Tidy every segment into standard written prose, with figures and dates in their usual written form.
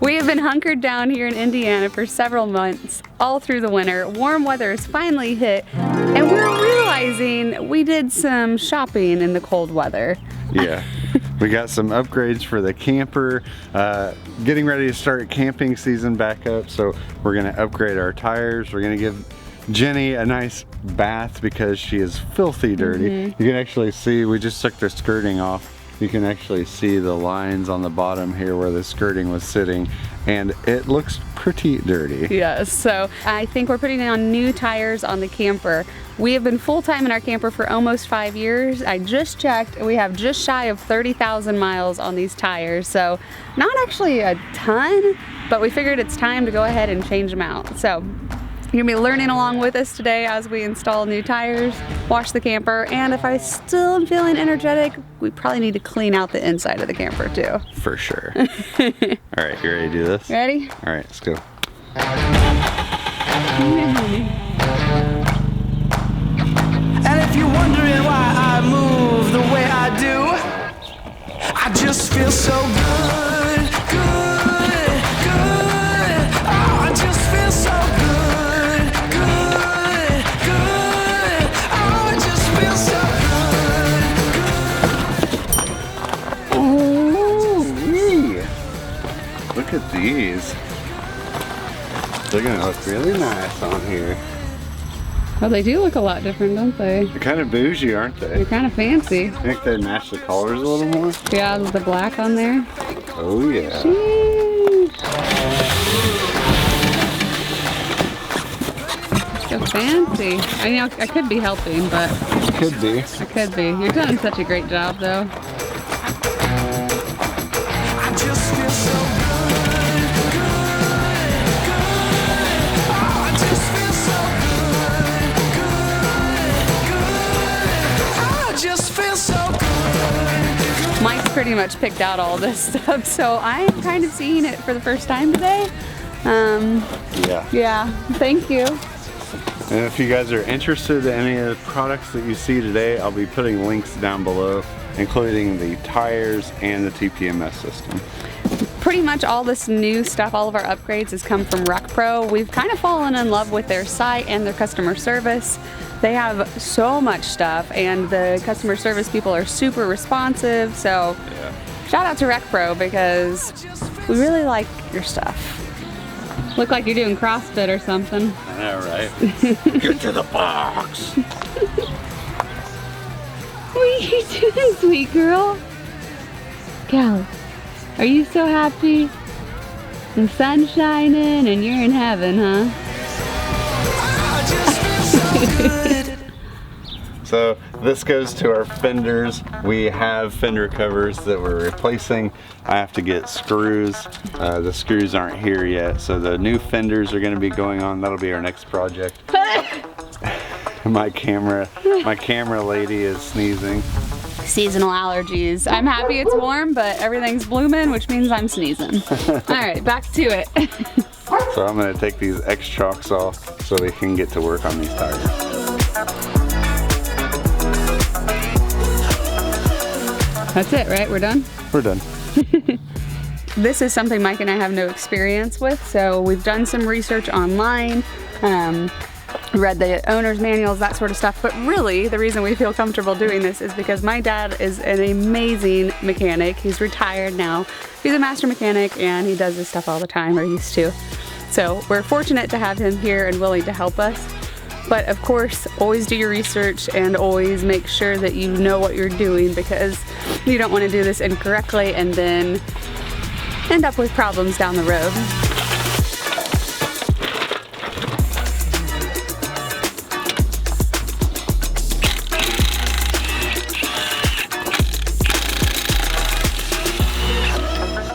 We have been hunkered down here in Indiana for several months, all through the winter. Warm weather has finally hit, and we're realizing we did some shopping in the cold weather. Yeah, we got some upgrades for the camper. Getting ready to start camping season back up, so we're gonna upgrade our tires. We're gonna give Jenny a nice bath because she is filthy dirty. You can actually see, we just took the skirting off. You can actually see the lines on the bottom here where the skirting was sitting, and it looks pretty dirty. Yes, so I think we're putting on new tires on the camper. We have been full-time in our camper for almost 5 years. I just checked, we have just shy of 30,000 miles on these tires, so not actually a ton, but we figured it's time to go ahead and change them out. So you're gonna be learning along with us today as we install new tires, wash the camper, and if I still am feeling energetic, we probably need to clean out the inside of the camper too. For sure. All right, you ready to do this? Ready? All right, let's go. And if you're wondering why I move the way I do, I just feel so good, good, good. Oh, I just feel so good, good, good. Oh, I just feel so good, good. Ooh, look at these. They're gonna look really nice on here. Oh, they do look a lot different, don't they? They're kind of bougie, aren't they? They're kind of fancy. I think they match the colors a little more. Yeah, with the black on there. Oh yeah. Sheesh. So fancy. I know I could be helping, but Could be. I could be. You're doing such a great job, though. I just feel so good, good, good. Oh, I just feel so good, good, good. Oh, I just feel so good. Mike's pretty much picked out all this stuff, so I'm kind of seeing it for the first time today. Yeah. Thank you. And if you guys are interested in any of the products that you see today, I'll be putting links down below, including the tires and the TPMS system. Pretty much all this new stuff, all of our upgrades has come from RecPro. We've kind of fallen in love with their site and their customer service. They have so much stuff, and the customer service people are super responsive, so Yeah. shout out to RecPro because we really like your stuff. Look like you're doing CrossFit or something. I know, right? Get to the box. What are you doing, sweet girl? Callie, are you so happy? The sun's shining and you're in heaven, huh? I just feel so good. So this goes to our fenders. We have fender covers that we're replacing. I have to get screws. The screws aren't here yet, so the new fenders are going to be going on. That'll be our next project. My camera lady is sneezing. Seasonal allergies. I'm happy it's warm, but everything's blooming, which means I'm sneezing. All right, back to it. So I'm going to take these X chocks off so we can get to work on these tires. That's it, right? We're done? We're done. This is something Mike and I have no experience with, so we've done some research online, read the owner's manuals, that sort of stuff, but really the reason we feel comfortable doing this is because my dad is an amazing mechanic. He's retired now. He's a master mechanic and he does this stuff all the time, or used to. So we're fortunate to have him here and willing to help us. But of course, always do your research and always make sure that you know what you're doing, because you don't want to do this incorrectly and then end up with problems down the road.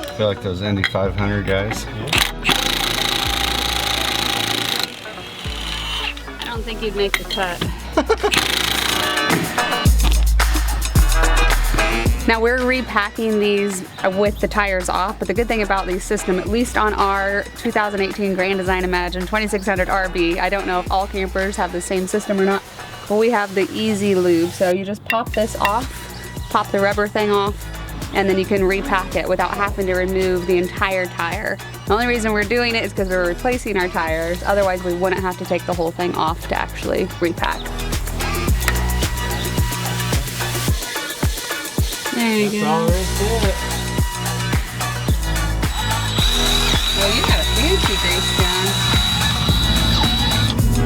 I feel like those Indy 500 guys. I don't think you'd make the cut. Now we're repacking these with the tires off, but the good thing about these system, at least on our 2018 Grand Design Imagine 2600 RB, I don't know if all campers have the same system or not, but we have the Easy Lube. So you just pop this off, pop the rubber thing off, and then you can repack it without having to remove the entire tire. The only reason we're doing it is because we're replacing our tires. Otherwise, we wouldn't have to take the whole thing off to actually repack. There you go. That's all there is to it. Well, you got a fancy grease gun.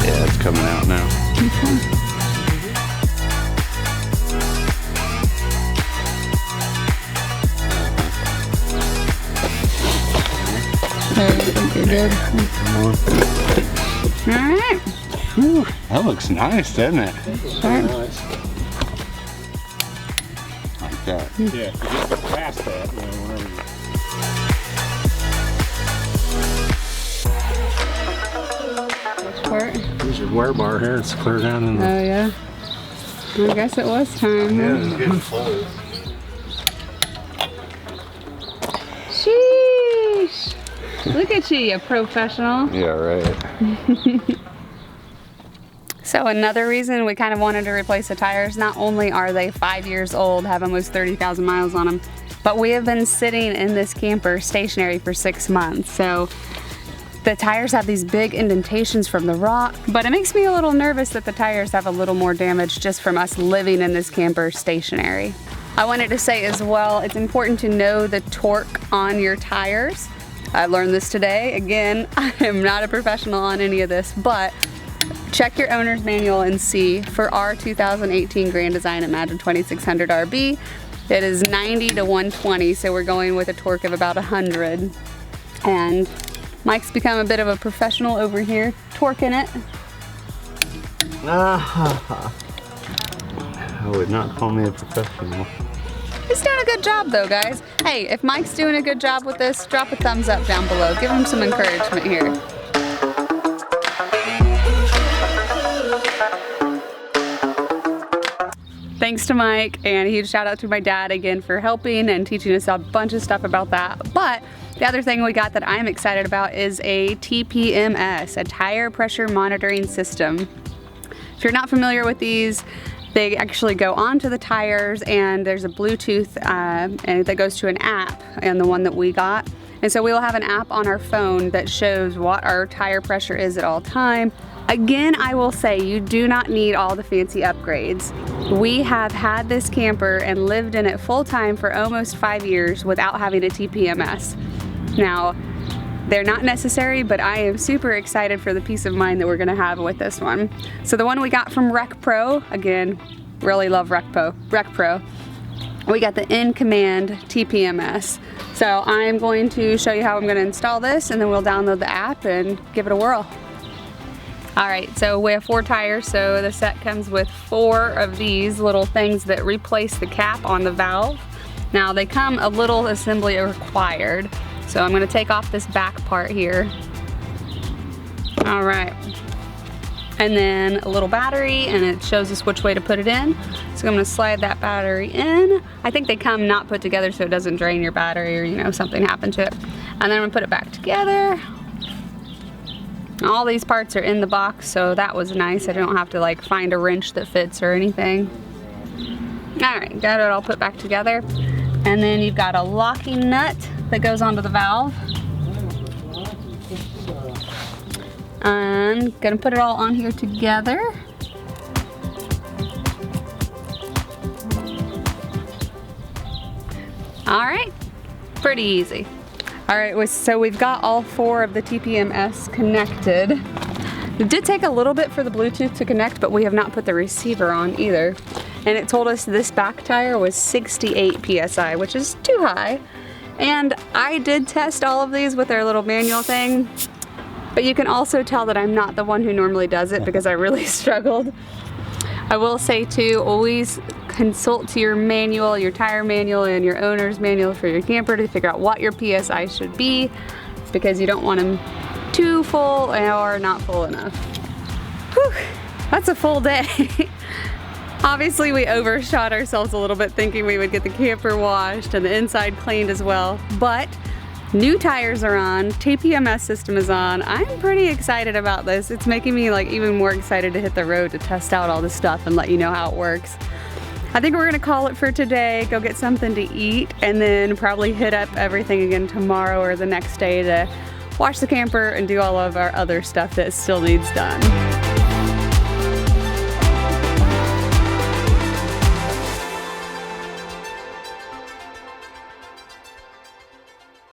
Yeah, it's coming out now. I think you're good. Come on. All right. Whew, that looks nice, doesn't it? Nice. Like that. Yeah, if you just get past that, you know, whenever you... Which part? There's your wear bar here. It's clear down in the... Oh, yeah. I guess it was time. Yeah, Huh? it's getting full. Sheesh. Look at you professional. Yeah, right. So another reason we kind of wanted to replace the tires, not only are they 5 years old, have almost 30,000 miles on them, but we have been sitting in this camper stationary for 6 months. So the tires have these big indentations from the rock, but it makes me a little nervous that the tires have a little more damage just from us living in this camper stationary. I wanted to say as well, it's important to know the torque on your tires. I learned this today. Again, I am not a professional on any of this, but check your owner's manual and see. For our 2018 Grand Design Imagine 2600 RB, it is 90 to 120, so we're going with a torque of about 100. And Mike's become a bit of a professional over here, torquing it. I would not call me a professional. He's doing a good job though, guys. Hey, if Mike's doing a good job with this, drop a thumbs up down below. Give him some encouragement here. Thanks to Mike, and a huge shout out to my dad again for helping and teaching us a bunch of stuff about that. But the other thing we got that I'm excited about is a TPMS, a tire pressure monitoring system. If you're not familiar with these, they actually go onto the tires, and there's a Bluetooth and that goes to an app, and the one that we got. And so we will have an app on our phone that shows what our tire pressure is at all time. Again, I will say you do not need all the fancy upgrades. We have had this camper and lived in it full time for almost 5 years without having a TPMS. Now, they're not necessary, but I am super excited for the peace of mind that we're gonna have with this one. So the one we got from RecPro, again, really love RecPro. We got the in-command TPMS. So I'm going to show you how I'm gonna install this, and then we'll download the app and give it a whirl. All right, so we have 4 tires, so the set comes with 4 of these little things that replace the cap on the valve. Now they come a little assembly required. So I'm gonna take off this back part here. All right. And then a little battery, and it shows us which way to put it in. So I'm gonna slide that battery in. I think they come not put together so it doesn't drain your battery or, you know, something happened to it. And then I'm gonna put it back together. All these parts are in the box, so that was nice. I don't have to like find a wrench that fits or anything. All right, got it all put back together. And then you've got a locking nut that goes onto the valve. I'm gonna put it all on here together. All right, pretty easy. All right, so we've got all 4 of the TPMS connected. It did take a little bit for the Bluetooth to connect, but we have not put the receiver on either. And it told us this back tire was 68 PSI, which is too high. And I did test all of these with our little manual thing, but you can also tell that I'm not the one who normally does it because I really struggled. I will say too, always consult to your manual, your tire manual, and your owner's manual for your camper to figure out what your PSI should be, because you don't want them too full or not full enough. Whew, that's a full day. Obviously we overshot ourselves a little bit thinking we would get the camper washed and the inside cleaned as well, but new tires are on, TPMS system is on. I'm pretty excited about this. It's making me like even more excited to hit the road to test out all this stuff and let you know how it works. I think we're gonna call it for today, go get something to eat, and then probably hit up everything again tomorrow or the next day to wash the camper and do all of our other stuff that still needs done.